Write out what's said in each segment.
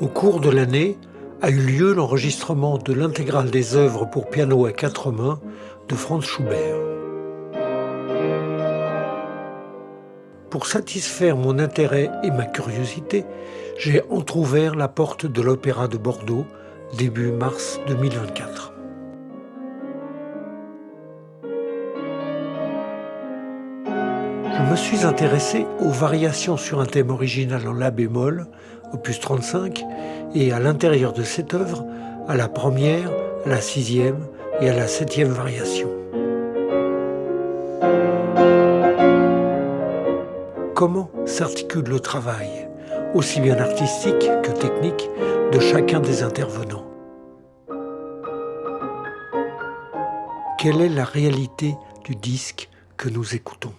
Au cours de l'année, a eu lieu l'enregistrement de l'intégrale des œuvres pour piano à quatre mains de Franz Schubert. Pour satisfaire mon intérêt et ma curiosité, j'ai entrouvert la porte de l'Opéra de Bordeaux début mars 2024. Je me suis intéressé aux variations sur un thème original en la bémol, opus 35, et à l'intérieur de cette œuvre, à la première, à la sixième et à la septième variation. Comment s'articule le travail, aussi bien artistique que technique, de chacun des intervenants? Quelle est la réalité du disque que nous écoutons?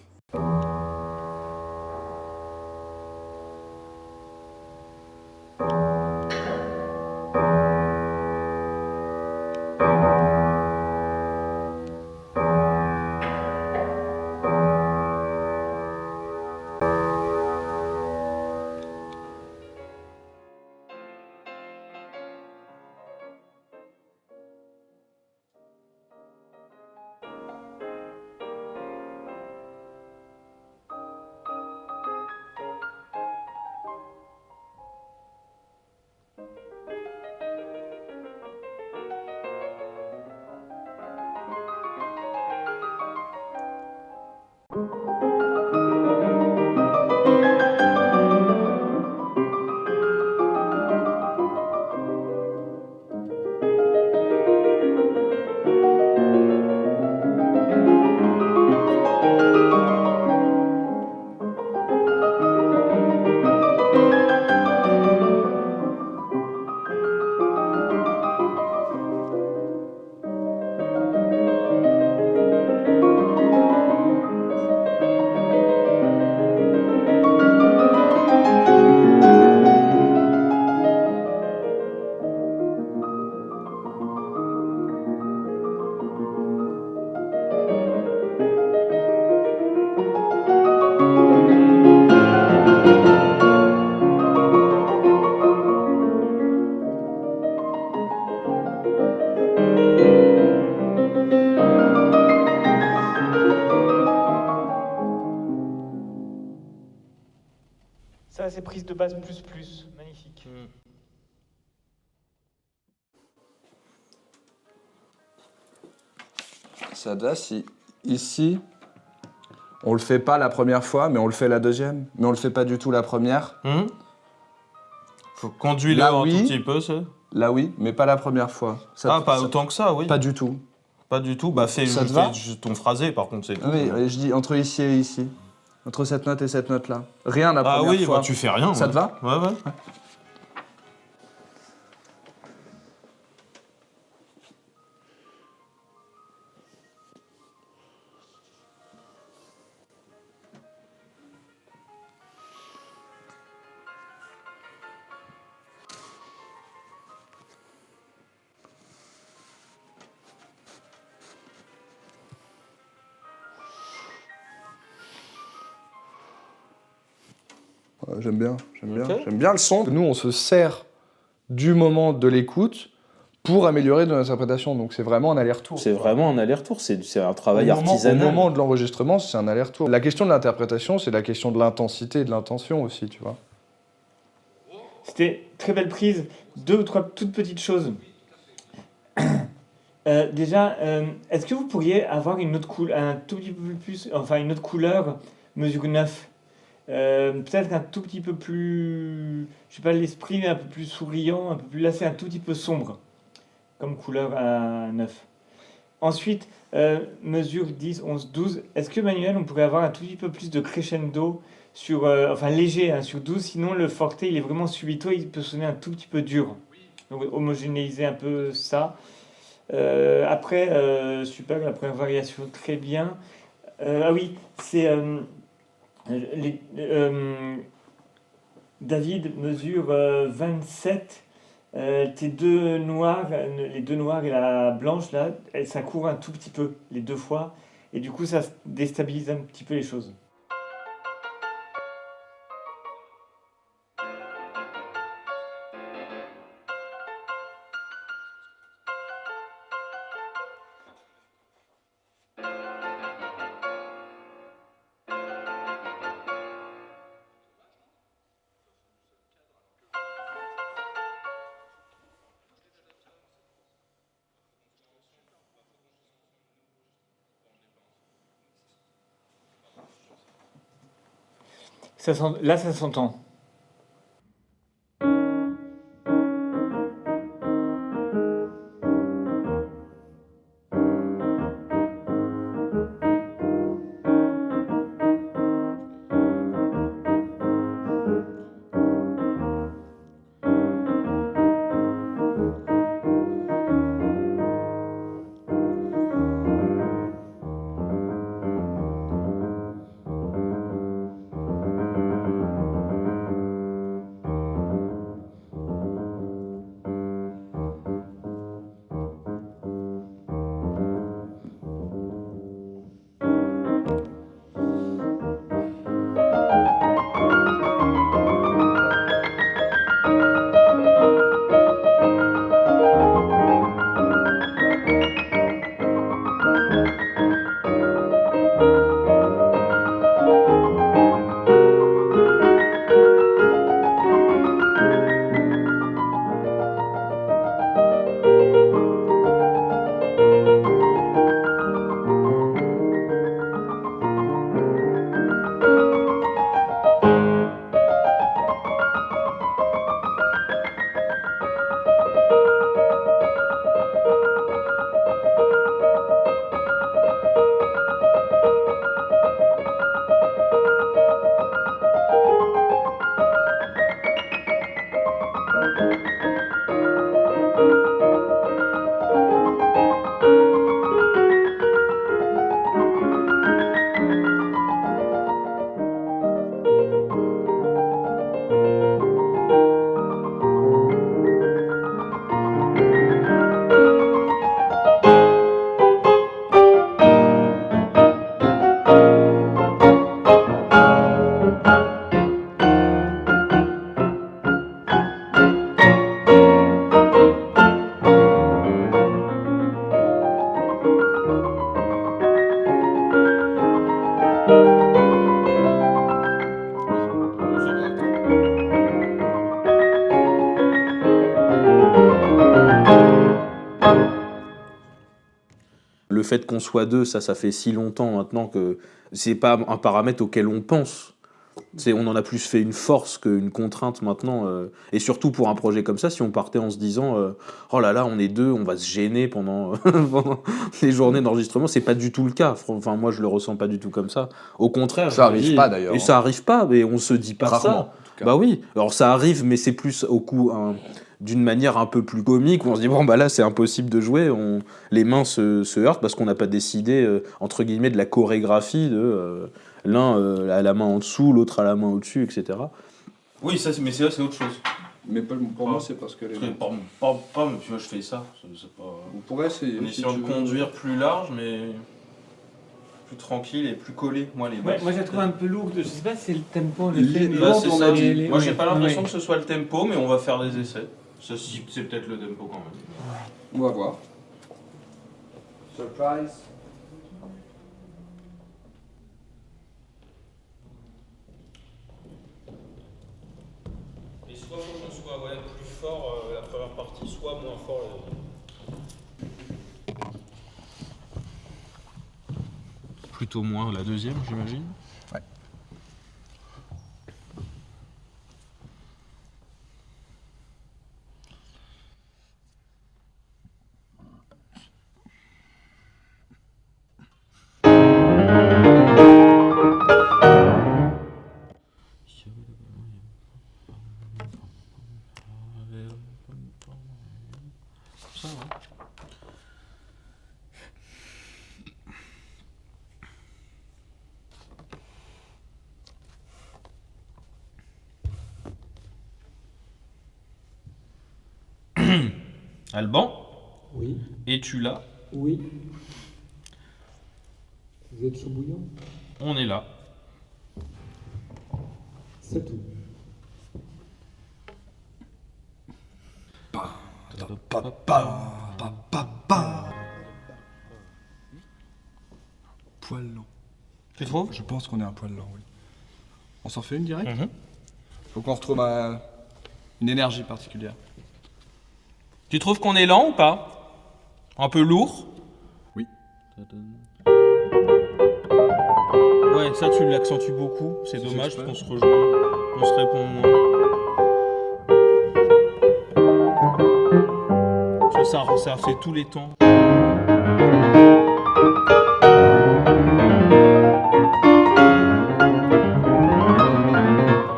Ça, c'est prise de basse plus, magnifique. Ça te va si ici, on le fait pas la première fois, mais on le fait la deuxième, mais on le fait pas du tout la première. Faut conduire Là, un oui. tout petit peu, ça. Là oui, mais pas la première fois. Pas autant que ça, oui. Pas du tout. Pas du tout. Bah fais Ça te va juste ton phrasé, par contre, c'est tout. Oui, je dis entre ici et ici. Entre cette note et cette note-là. Rien la Ah première oui, fois. bah tu fais rien. Ça ouais. te va? Ouais. J'aime bien. Ok. J'aime bien le son. Nous, on se sert du moment de l'écoute pour améliorer notre interprétation. Donc c'est vraiment un aller-retour. C'est vraiment un aller-retour, c'est un travail Au moment artisanal. de l'enregistrement, c'est un aller-retour. La question de l'interprétation, c'est la question de l'intensité et de l'intention aussi, tu vois. C'était très belle prise. 2 ou 3 toutes petites choses. Déjà, est-ce que vous pourriez avoir une autre un tout petit peu plus, enfin une autre couleur, mesure 9? Peut-être un tout petit peu plus, je sais pas l'esprit, mais un peu plus souriant, un peu plus là, c'est un tout petit peu sombre, comme couleur à 9. Ensuite, mesure 10, 11, 12. Est-ce que Manuel, on pourrait avoir un tout petit peu plus de crescendo sur, enfin léger hein, sur 12, sinon le forte il est vraiment subito, il peut sonner un tout petit peu dur. Donc homogénéiser un peu ça. Après, super, la première variation, très bien. Ah oui, c'est David mesure 27. Tes deux noirs, les deux noirs et la blanche là, ça court un tout petit peu les deux fois, et du coup ça déstabilise un petit peu les choses. Là, ça s'entend. Le fait qu'on soit deux, ça fait si longtemps maintenant que c'est pas un paramètre auquel on pense. On en a plus fait une force qu'une contrainte maintenant. Et surtout pour un projet comme ça, si on partait en se disant oh là là, on est deux, on va se gêner pendant, pendant les journées d'enregistrement, c'est pas du tout le cas. Enfin, moi, je le ressens pas du tout comme ça. Au contraire. Ça arrive pas d'ailleurs. Et ça arrive pas, mais on se dit pas Rarement, ça. en tout cas. Bah oui. Alors ça arrive, mais c'est plus au coup. D'une manière un peu plus comique, où on se dit bon bah là c'est impossible de jouer, les mains se heurtent parce qu'on n'a pas décidé entre guillemets de la chorégraphie de l'un à la main en dessous, l'autre à la main au-dessus, etc. Oui, mais c'est autre chose. Mais pour moi, c'est parce que les. Parce que, pas, tu vois, je fais ça. C'est pas... On pourrait essayer. En essayant de conduire plus large, mais plus tranquille et plus collé. Moi, les basses. Moi, je la trouve un peu lourde. Je sais pas si c'est le tempo. Bah, c'est ça. Moi, j'ai pas l'impression ouais. que ce soit le tempo, mais on va faire des essais. C'est peut-être le tempo quand même. On va voir. Surprise. Et soit faut qu'on soit plus fort la première partie, soit moins fort la deuxième. Plutôt moins la deuxième, j'imagine. Ouais. Ça, ouais. Alban, Oui, es-tu là? oui. Vous êtes chaud bouillant? On est là. C'est tout. Poil lent. Tu trouves? Je pense qu'on est un poil lent, oui. On s'en fait une direct? Mhm. Faut qu'on retrouve une énergie particulière. Tu trouves qu'on est lent ou pas? Un peu lourd? Oui. Ouais, Ouais, ça tu l'accentues beaucoup, c'est C'est dommage exprès. parce qu'on se rejoint, on se répond moins. Parce que ça fait tous les temps. Et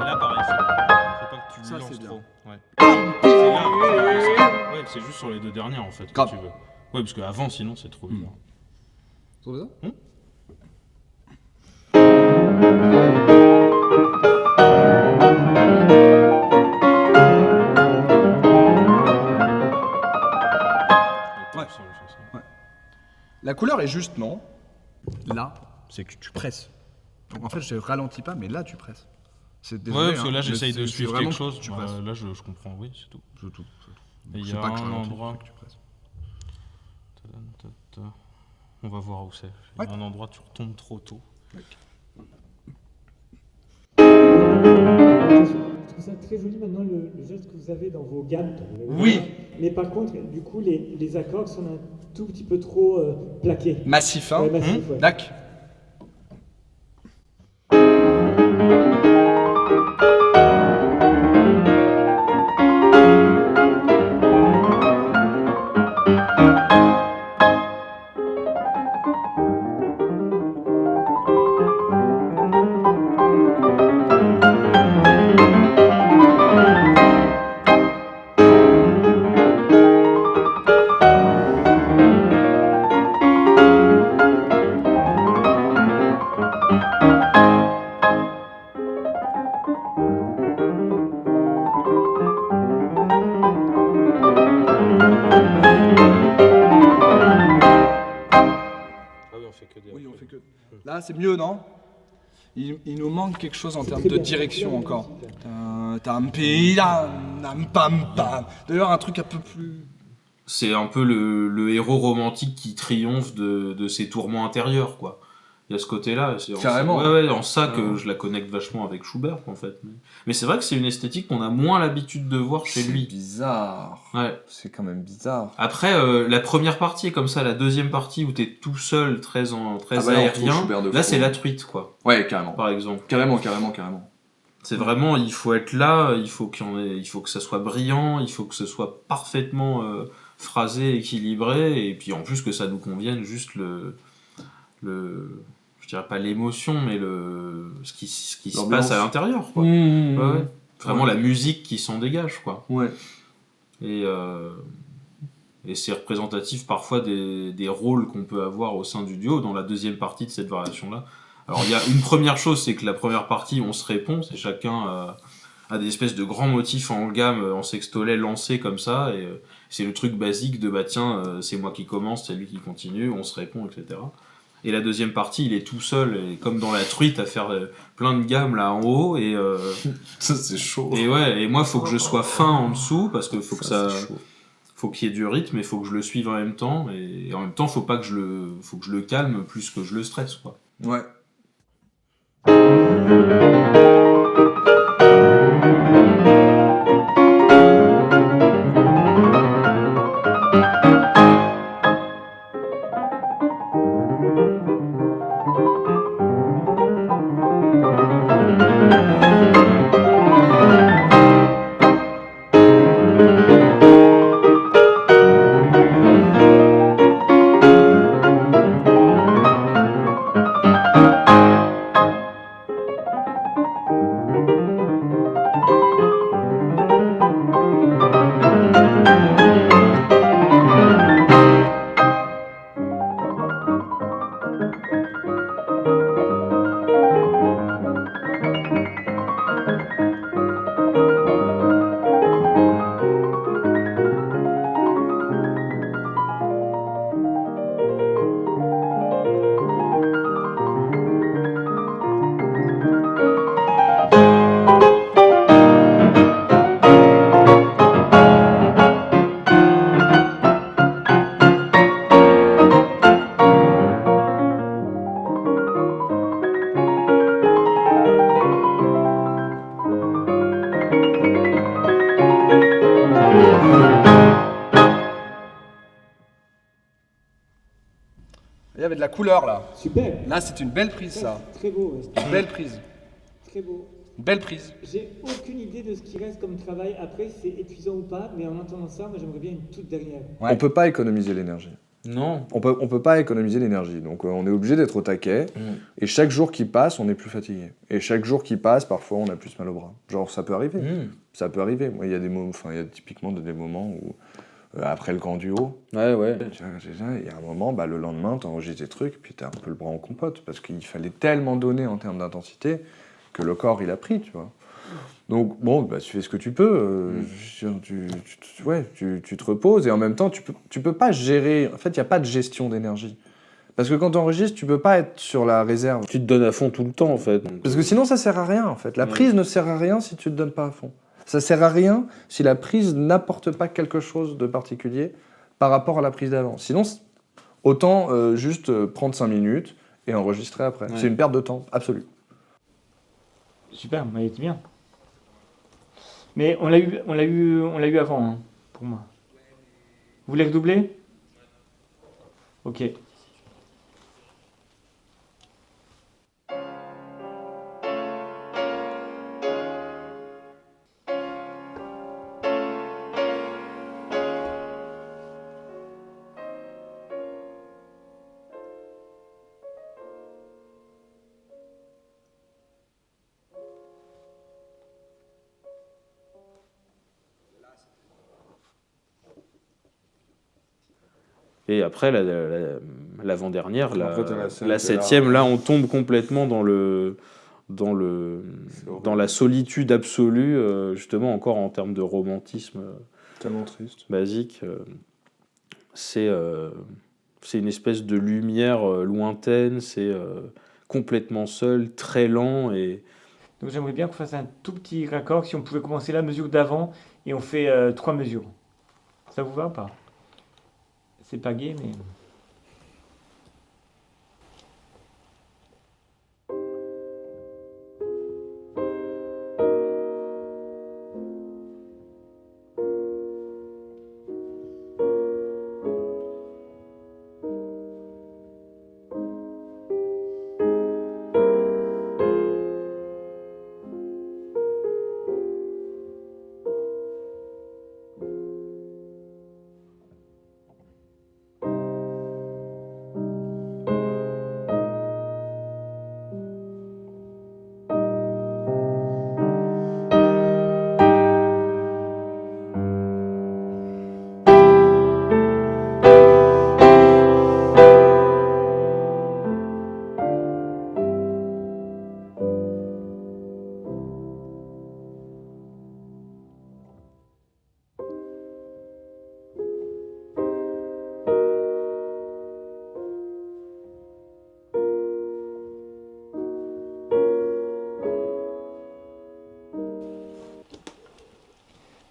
là pareil, faut pas que tu Ça, lances c'est bien. trop. Ouais. C'est là, ouais, c'est juste sur les deux dernières en fait que Grave. tu veux. Ouais, parce qu'avant sinon c'est trop bizarre. Trop bien. Ouais. La couleur est juste, non? Là, c'est que tu presses. Donc en fait, je ralentis pas, mais là, tu presses. C'est Ouais, désolé, parce que là hein, j'essaye mais de c'est suivre vraiment quelque chose. que tu Bah, presses. là je comprends, oui, c'est tout. C'est tout. Et il y C'est a pas que je un ralentis, endroit. c'est que tu presses. Tadam, tata. On va voir où c'est. Il y a un endroit où tu retombes trop tôt. Je trouve ça très joli maintenant le geste que vous avez dans vos gammes. Oui. Mais par contre, du coup, les accords sont un tout petit peu trop plaqués. Massif, hein? Ouais, massif, ouais. Dac. Ah oui, on fait que des. Oui, on fait que. Là, c'est mieux, non? Il nous manque quelque chose en termes de direction encore. Tam, pi, tam, pam, pam. D'ailleurs, un truc un peu plus. C'est un peu le héros romantique qui triomphe de ses tourments intérieurs, quoi. Il y a ce côté-là. C'est Carrément. Ouais, en ça Carrément. que je la connecte vachement avec Schubert, en fait. Mais c'est vrai que c'est une esthétique qu'on a moins l'habitude de voir chez C'est lui. bizarre. Ouais. C'est quand même bizarre. Après, la première partie est comme ça, la deuxième partie où t'es tout seul, très Ah bah non, aérien, trop Schubert de là fou. c'est la truite, quoi, Ouais, carrément. par exemple. Carrément. C'est vraiment, il faut être là, il faut que ça soit brillant, il faut que ce soit parfaitement phrasé, équilibré, et puis en plus que ça nous convienne juste je dirais pas l'émotion, mais ce qui se L'ambiance. passe à l'intérieur, quoi. Mmh. Ouais. Vraiment Ouais. la musique qui s'en dégage, quoi. Ouais. Et c'est représentatif parfois des rôles qu'on peut avoir au sein du duo dans la deuxième partie de cette variation-là. Alors il y a une première chose, c'est que la première partie, on se répond, c'est chacun a des espèces de grands motifs en gamme, en sextolet lancés comme ça, et c'est le truc basique de bah tiens, c'est moi qui commence, c'est lui qui continue, on se répond, etc. Et la deuxième partie, il est tout seul, et comme dans la truite, à faire plein de gammes là en haut, et Ça, c'est chaud. et ouais, et moi, faut que je sois fin en dessous, parce que faut que c'est ça, chaud. faut qu'il y ait du rythme, et faut que je le suive en même temps, et en même temps, faut que je le calme plus que je le stresse, quoi. Ouais. Il y avait de la couleur là. Super. Là, c'est une belle prise ça. Très beau. Une belle prise. Très beau. Une belle prise. J'ai aucune idée de ce qui reste comme travail après, si c'est épuisant ou pas, mais en entendant ça, moi j'aimerais bien une toute dernière. Ouais. On peut pas économiser l'énergie. Non. On peut pas économiser l'énergie. Donc on est obligé d'être au taquet. Et chaque jour qui passe, on est plus fatigué. Et chaque jour qui passe, parfois, on a plus mal au bras. Genre, ça peut arriver. Ça peut arriver. Moi, il y a des moments, il y a typiquement des moments où, après le camp du haut, Ouais. il y a un moment, le lendemain, t'enregistres des trucs, puis t'as un peu le bras en compote. Parce qu'il fallait tellement donner en termes d'intensité que le corps, il a pris, tu vois. Donc, bon, tu fais ce que tu peux. Tu te reposes. Et en même temps, tu peux pas gérer. En fait, il n'y a pas de gestion d'énergie. Parce que quand tu enregistres, tu peux pas être sur la réserve. Tu te donnes à fond tout le temps, en fait. Parce que sinon, ça sert à rien, en fait. La prise ne sert à rien si tu te donnes pas à fond. Ça sert à rien si la prise n'apporte pas quelque chose de particulier par rapport à la prise d'avant. Sinon, autant juste prendre 5 minutes et enregistrer après. Ouais. C'est une perte de temps absolue. Super, mais il était bien. Mais on l'a eu avant, hein, pour moi. Vous voulez redoubler? Ok. Et après, l'avant-dernière, En fait, il y a la scène la qui est là. 7e, là, on tombe complètement dans la solitude absolue, justement, encore en termes de romantisme Tellement triste. basique. C'est une espèce de lumière lointaine, c'est complètement seul, très lent. Et Donc j'aimerais bien qu'on fasse un tout petit raccord, si on pouvait commencer la mesure d'avant, et on fait 3 mesures. Ça vous va ou pas? C'est pas gai, mais...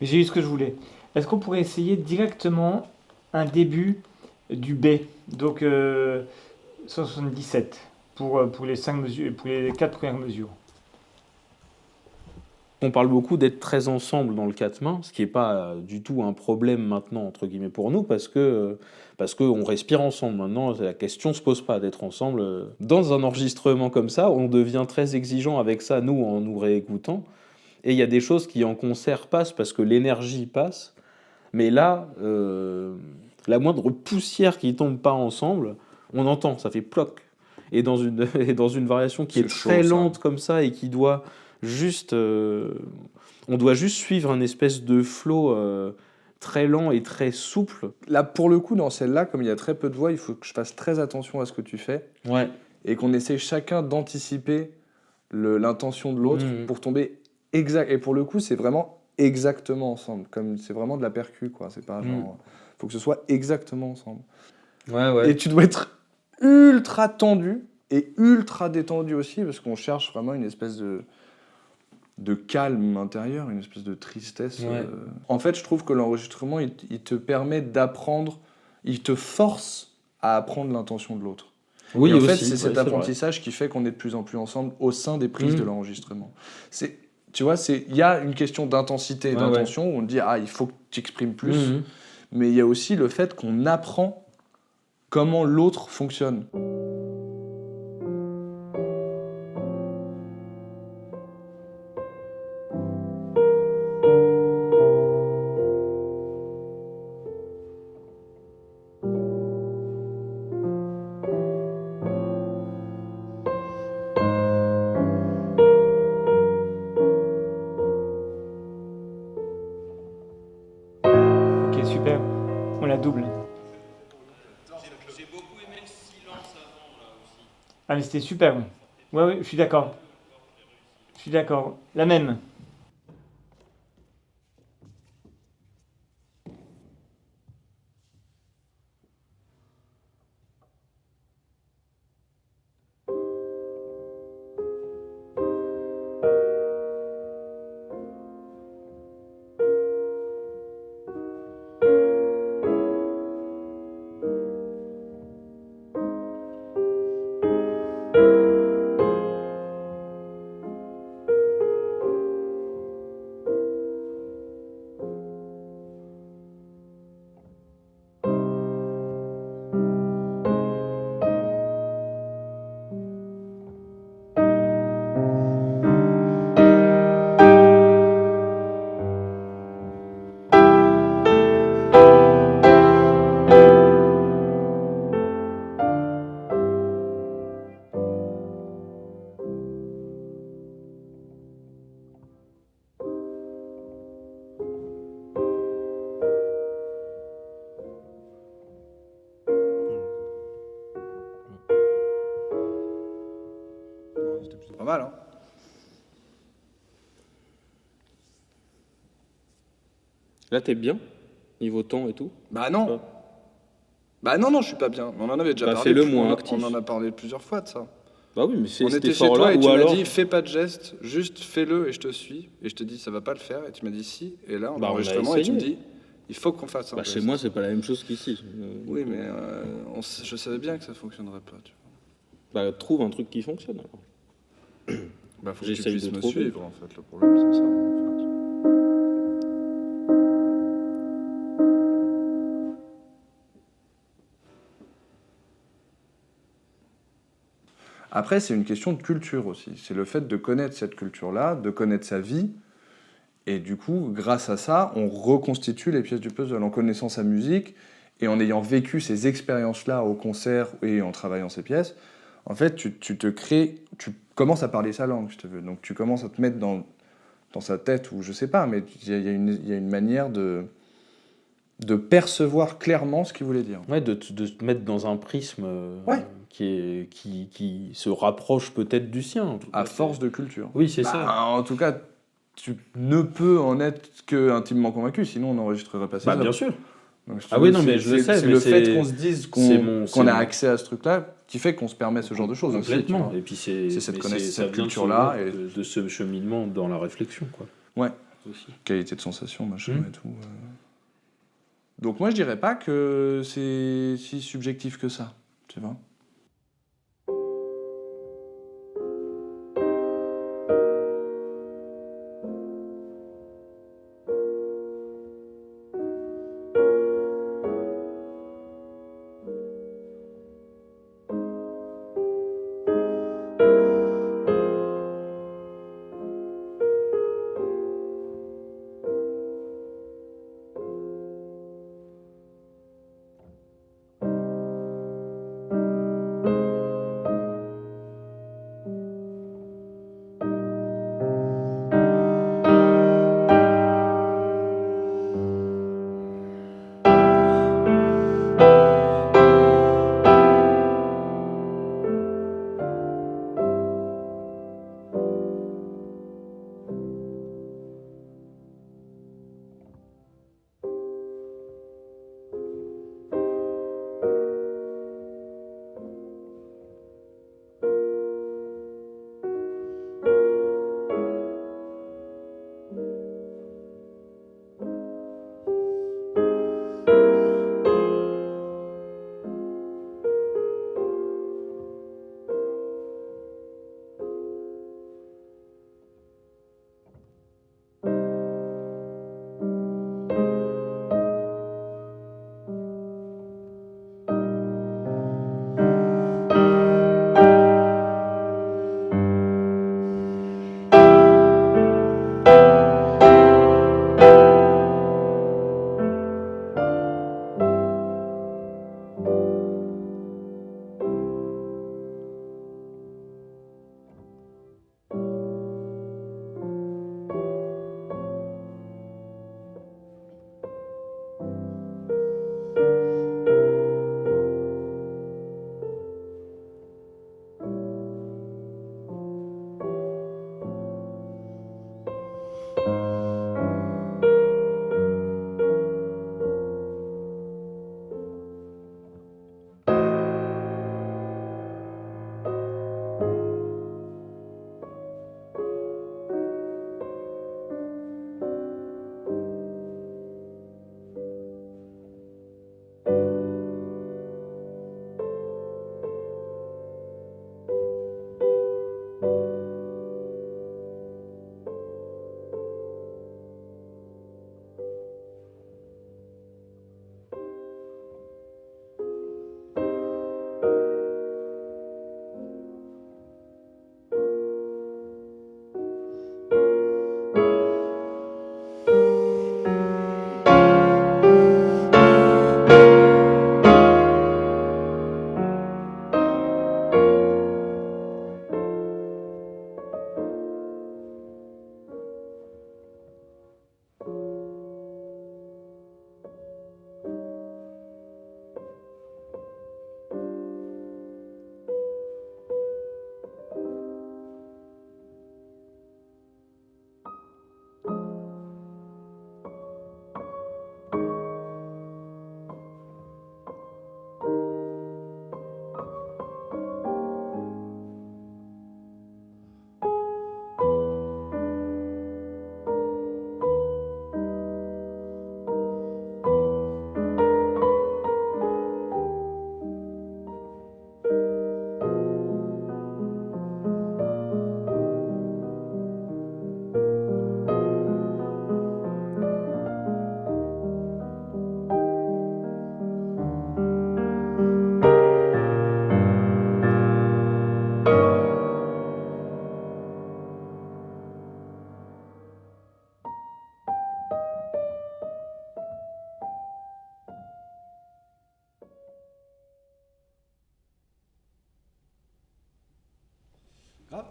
Mais j'ai eu ce que je voulais. Est-ce qu'on pourrait essayer directement un début du B, donc 177, pour les 5 mesures, pour les 4 premières mesures? on parle beaucoup d'être très ensemble dans le 4 mains, ce qui n'est pas du tout un problème maintenant, entre guillemets, pour nous, parce qu'on respire ensemble. Maintenant, la question ne se pose pas d'être ensemble. Dans un enregistrement comme ça, on devient très exigeant avec ça, nous, en nous réécoutant. Et il y a des choses qui en concert passent parce que l'énergie passe. Mais là, la moindre poussière qui ne tombe pas ensemble, on entend, ça fait ploc. Et dans une variation qui est C'est très chaud, ça. lente comme ça et qui doit juste... on doit juste suivre un espèce de flow très lent et très souple. Là, pour le coup, dans celle-là, comme il y a très peu de voix, il faut que je fasse très attention à ce que tu fais Ouais. et qu'on essaie chacun d'anticiper l'intention de l'autre pour tomber exact. Et pour le coup, c'est vraiment exactement ensemble. Comme c'est vraiment de la percu, quoi. C'est pas genre. Faut que ce soit exactement ensemble. Ouais. Et tu dois être ultra tendu et ultra détendu aussi, parce qu'on cherche vraiment une espèce de calme intérieur, une espèce de tristesse. Ouais. En fait, je trouve que l'enregistrement, il te permet d'apprendre, il te force à apprendre l'intention de l'autre. Oui, et en aussi, fait, c'est ouais, cet c'est apprentissage qui fait qu'on est de plus en plus ensemble au sein des prises de l'enregistrement. Tu vois, il y a une question d'intensité et d'intention où on dit, il faut que tu exprimes plus. Mais il y a aussi le fait qu'on apprend comment l'autre fonctionne. Ok, super. On la double. J'ai beaucoup aimé le silence avant là aussi. Ah, mais c'était super. Ouais, ouais, je suis d'accord. Je suis d'accord. La même. C'était plutôt pas mal, hein. Là, t'es bien, niveau temps et tout. Bah non. Bah non, je suis pas bien. On en avait déjà Bah, parlé. fais-le moins on actif. en a parlé plusieurs fois de ça. Bah oui, mais fais On cet était chez toi effort-là, et tu ou m'as alors... dit fais pas de geste, juste fais-le et je te suis. Et je te dis ça va pas le faire et tu m'as dit si. Et là on Bah, a on a enregistrement et tu me essayé. dis il faut qu'on fasse un Bah, geste. chez moi, c'est pas la même chose qu'ici. Oui mais je savais bien que ça fonctionnerait pas. Tu vois. Bah, trouve un truc qui fonctionne, alors. Bah faut que tu J'essaye puisses de me trouver. suivre en fait. Le problème c'est ça. En fait. Après, c'est une question de culture aussi. C'est le fait de connaître cette culture-là, de connaître sa vie. Et du coup, grâce à ça, on reconstitue les pièces du puzzle en connaissant sa musique et en ayant vécu ces expériences-là au concert et en travaillant ces pièces. En fait, tu te crées, tu commences à parler sa langue, si tu veux. Donc tu commences à te mettre dans sa tête, ou je sais pas, mais il y a une manière de percevoir clairement ce qu'il voulait dire. Ouais, de te mettre dans un prisme Ouais. qui se rapproche peut-être du sien. En tout À cas, force de culture. Oui, c'est Bah, ça. en tout cas, tu ne peux en être que intimement convaincu, sinon on n'enregistrerait pas ces Bah, œuvres. bien sûr. Donc, si tu Ah veux, oui, non, mais je le sais, C'est mais le fait c'est- qu'on se dise c'est qu'on a mon- accès à ce truc-là qui fait qu'on se permet ce genre de choses. aussi, tu Complètement. vois. Et puis c'est cette mais connaissance, ça cette vient de ce- culture-là ouais, et- de ce cheminement dans la réflexion, quoi. Ouais. Aussi. Qualité de sensation, machin Mm. et tout. Donc moi, je dirais pas que c'est si subjectif que ça, tu vois.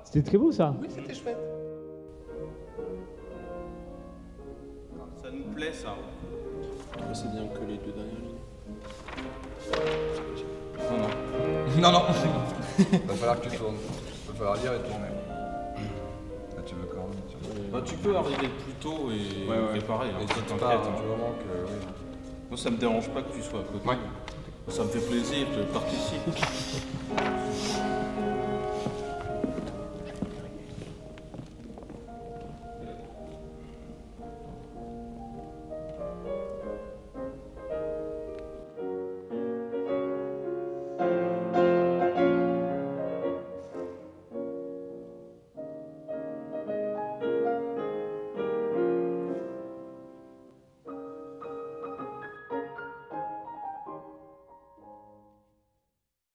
C'était très beau ça. Oui, c'était chouette. Ça nous plaît, ça. C'est bien que les 2 dernières lignes. Non, non. Va falloir que tu tournes. Va falloir lire et tourner. Ah, tu veux quand même. Bah, tu peux arriver plus tôt et préparer. Hein, N'hésite pas, t'inquiète. du moment que. Oui. Moi, ça me dérange pas que tu sois à côté. Ça me fait plaisir, je participe.